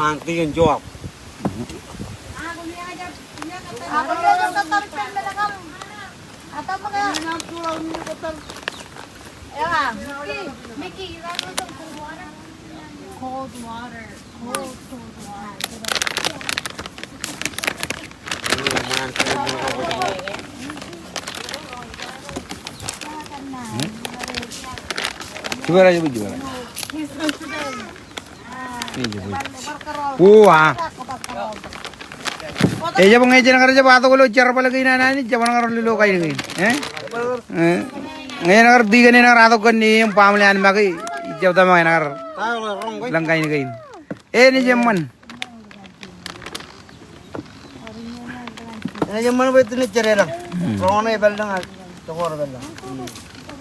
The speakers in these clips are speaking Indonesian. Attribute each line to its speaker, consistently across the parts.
Speaker 1: mang tiền cho.
Speaker 2: Cold water. Cold
Speaker 3: Juara aja juara. Ini juga. Wah. Jab ngayon na jab ato ko lo char pala kayo na ni jab na lo kayo ngayon. Ngayon na di ganyan na ato ko ni yung family an magi jab tama ngayon na lang kayo ngayon. Ni jaman.
Speaker 1: Jaman ba ito ni chare lang. Corona ibal lang tokor bal lang.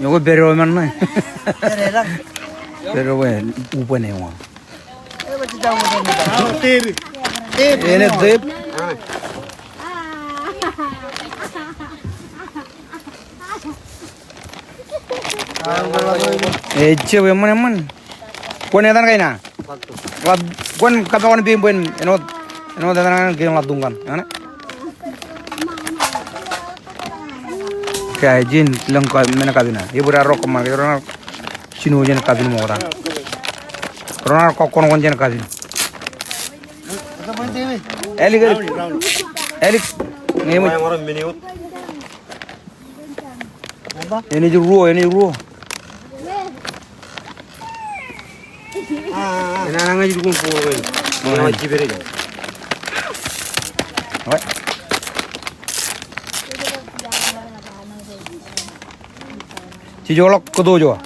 Speaker 3: Yung bero man na.
Speaker 1: Chare lang.
Speaker 3: Pero well, upo na yung.
Speaker 1: Ba ti daw mo din.
Speaker 3: Ini dip. Coba mana? Kau netan kau na? Kau kata kau ni bimboin, enot netan kau yang ladungkan, mana? Kayak jin lengkap mana kabina? Ibu raro kemana? Orang sini jen kabin mau orang. Orang kau kon jen kabin. Elik, ni mau. Ini juru, ini juru.
Speaker 1: Ini anak jadi kumpul kan. Mau cibere kan.
Speaker 3: What? Cijolok kudu jo.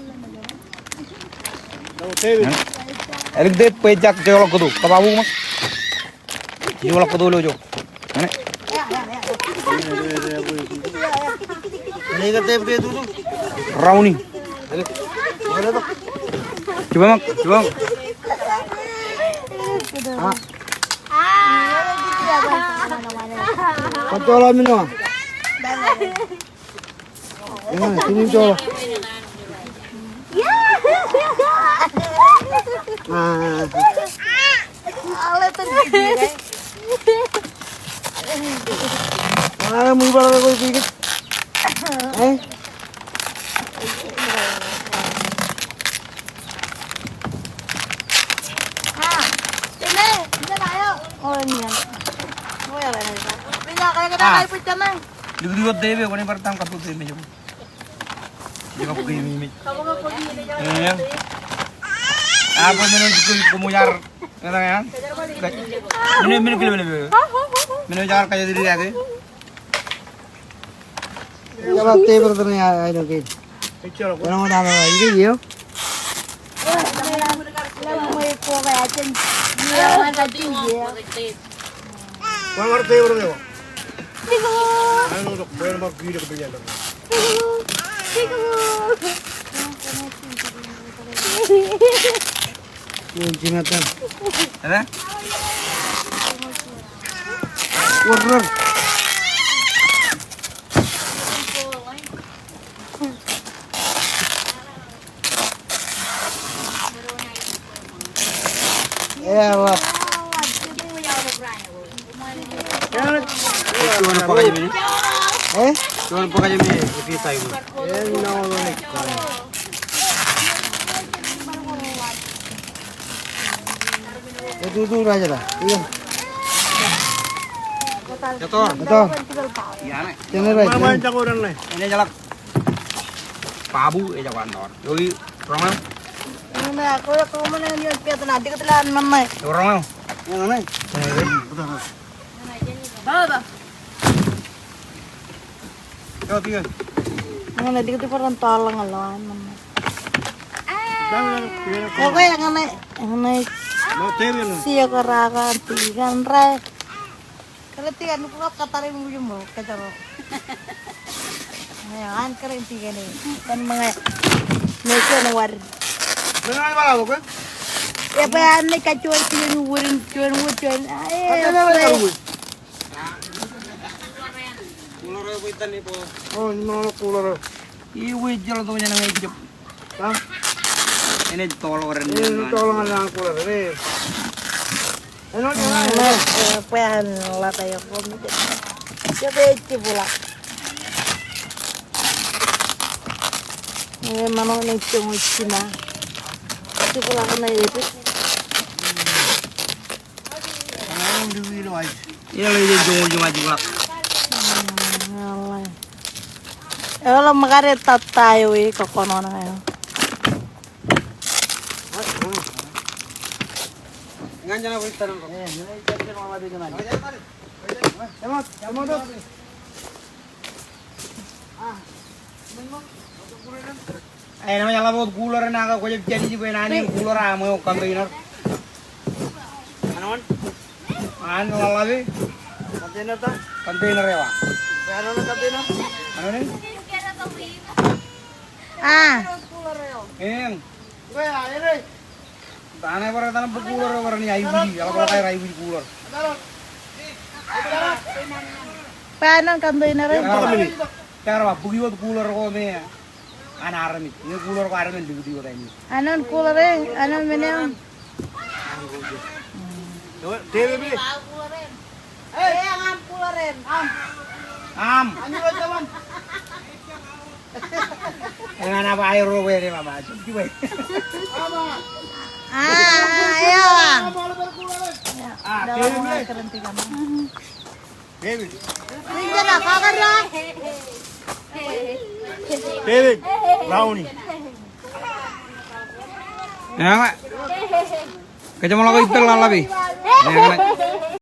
Speaker 3: Elik deh pejak cijolok kudu. Kababu mak. Cijolok kudu lo jo. Mana?
Speaker 1: Ini kan tape dia tu.
Speaker 3: Rauni.
Speaker 1: Mana tu?
Speaker 3: Coba mak, coba.
Speaker 1: Patola minum. Ini sini colo. Mui bala ko ikit.
Speaker 3: Lihat deh, kau ni pertama kaput deh macam. Jika pergi mimik. Apa minum juga kumuyar, kata kan? Minum kilo. Minum jangan kayak diri lagi.
Speaker 1: Kalau tape tu ni ada ke? Orang mana ada ini yo? Kau ada tape tu? Ano dok, pwede mag-video ka bigyan lang. Yung jingatan.
Speaker 3: Ada?
Speaker 1: Warner. Wah.
Speaker 3: Tuan apa aja ini? Tuan apa aja ini? Kita ini.
Speaker 1: Itu aja lah. Iya.
Speaker 3: Jatuh.
Speaker 1: Betul.
Speaker 3: Iya nek.
Speaker 1: Jangan baik.
Speaker 4: Mana cak orang nih?
Speaker 3: Ini jalak. Pabu jago antor. Yoi, orang
Speaker 2: Ini aku mana ni piat nanti ketelan mama.
Speaker 3: Orang
Speaker 1: Yang mana?
Speaker 2: Baba.
Speaker 3: Yo tiga.
Speaker 2: Yang nanti kita pernah tolong alawan mama.
Speaker 4: Jangan.
Speaker 2: Oke yang naik
Speaker 4: Mau tape ni.
Speaker 2: siya karakan tigan rai. Kalau tigan lu kau katarin mungkin mau kacau. Ngayon kering tigan ni. Kan mga mereka nawar.
Speaker 1: Benar malah bukan?
Speaker 2: Ya pa ni kacau tigan wurin cuan.
Speaker 3: Kulor ko itan ni po.
Speaker 1: Oh, no cooler.
Speaker 3: Iwi jalo to nya nang ijop.
Speaker 1: Ah,
Speaker 3: Ini tolong orang
Speaker 1: ini tolong lang cooler ni.
Speaker 2: Pehan lah tayo komite. Siya pula. Manong ning chung China. Iti pula ko na ito.
Speaker 1: Ang duwi lo ay.
Speaker 3: Iya lagi ujung-ujung aja pula.
Speaker 2: Kalau makare tayo kokono na ngayon.
Speaker 3: Nganjan ako itanong ko. Eh namanya labot cooler na ako kaya jadi juga nani cooler amo yung container.
Speaker 4: Ano man?
Speaker 3: Ano lalabi?
Speaker 4: Container ta?
Speaker 3: Container ya, Pak.
Speaker 4: Ano na container?
Speaker 3: Ano nih? Yang
Speaker 4: Kuya, ayun eh.
Speaker 3: tanah para tanah cooler para nih ayu biji. Kalau kayak ayu biji cooler.
Speaker 2: Paano ang container rin?
Speaker 3: Cara Pak, bugi buat cooler ko nih. Ana arami. Ini cooler ko arami di ko tanya.
Speaker 2: Ano ang cooler rin? Ano ang minayang?
Speaker 1: TV beli.
Speaker 2: Ang cooler rin.
Speaker 3: Am. Yang apa air ro ini Mama. Coba.
Speaker 2: Ayo.
Speaker 3: TV.
Speaker 2: Kerenti ka mo.
Speaker 1: TV.
Speaker 2: Tingnan na, kakara.
Speaker 1: TV. Brownie.
Speaker 3: Ya, Pak. Kacamata ko itel lalabi. Ya,